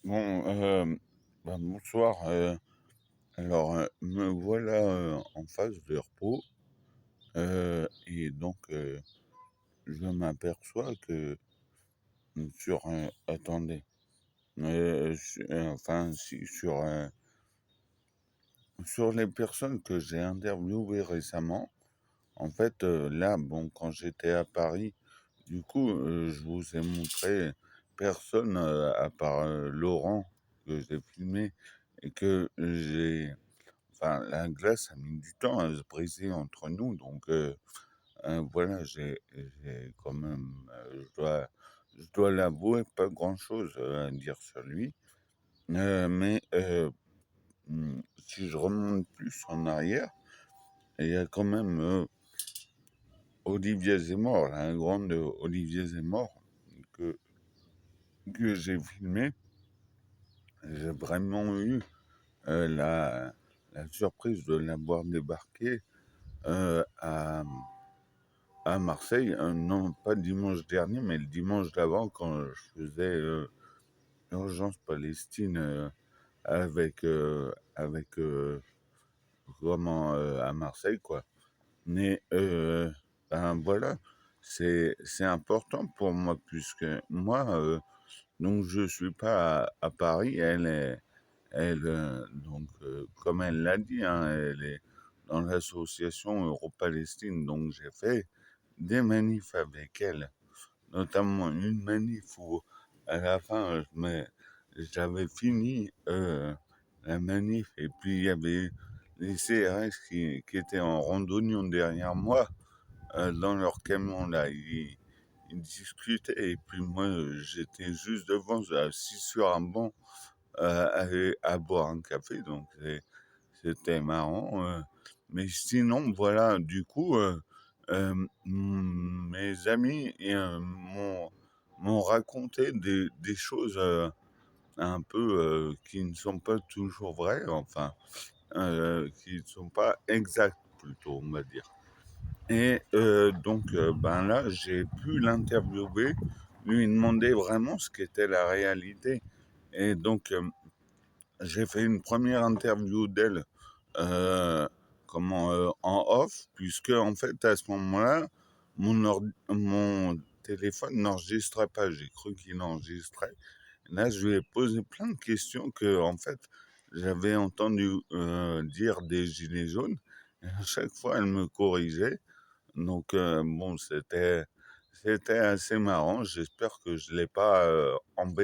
Bon, bonsoir, alors, me voilà, en phase de repos, et donc, je m'aperçois que, attendez, enfin si sur les personnes que j'ai interviewées récemment, en fait, là, bon, quand j'étais à Paris, du coup, je vous ai montré personne, à part, Laurent que j'ai filmé et que j'ai enfin, la glace a mis du temps à se briser entre nous, donc voilà, j'ai quand même, je dois l'avouer, pas grand-chose, à dire sur lui. Mais si je remonte plus en arrière, il y a quand même, Olivier Zemmour, la grande Olivier Zemmour que j'ai filmé. J'ai vraiment eu, la surprise de l'avoir débarqué, à Marseille, non pas dimanche dernier, mais le dimanche d'avant quand je faisais, Urgence Palestine, comment, à Marseille, quoi. Mais, ben, voilà, c'est important pour moi puisque moi, donc je suis pas à Paris, donc, comme elle l'a dit, hein, elle est dans l'association Euro-Palestine, donc j'ai fait des manifs avec elle, notamment une manif où à la fin, j'avais fini la manif et puis il y avait les CRS qui étaient en randonnion derrière moi, dans leur camion là. Ils discutaient et puis moi j'étais juste devant, assis sur un banc, à boire un café, donc c'était marrant. Mais sinon, voilà, du coup, mes amis m'ont raconté des choses, un peu, qui ne sont pas toujours vraies, enfin, qui ne sont pas exactes plutôt, on va dire. Et donc, ben là, j'ai pu l'interviewer, lui demander vraiment ce qu'était la réalité. Et donc, j'ai fait une première interview d'elle, euh, en off, puisque en fait à ce moment-là, mon téléphone n'enregistrait pas. J'ai cru qu'il enregistrait. Là, je lui ai posé plein de questions que en fait j'avais entendu dire des gilets jaunes. Et à chaque fois, elle me corrigeait. Donc bon, c'était assez marrant. J'espère que je l'ai pas embêté.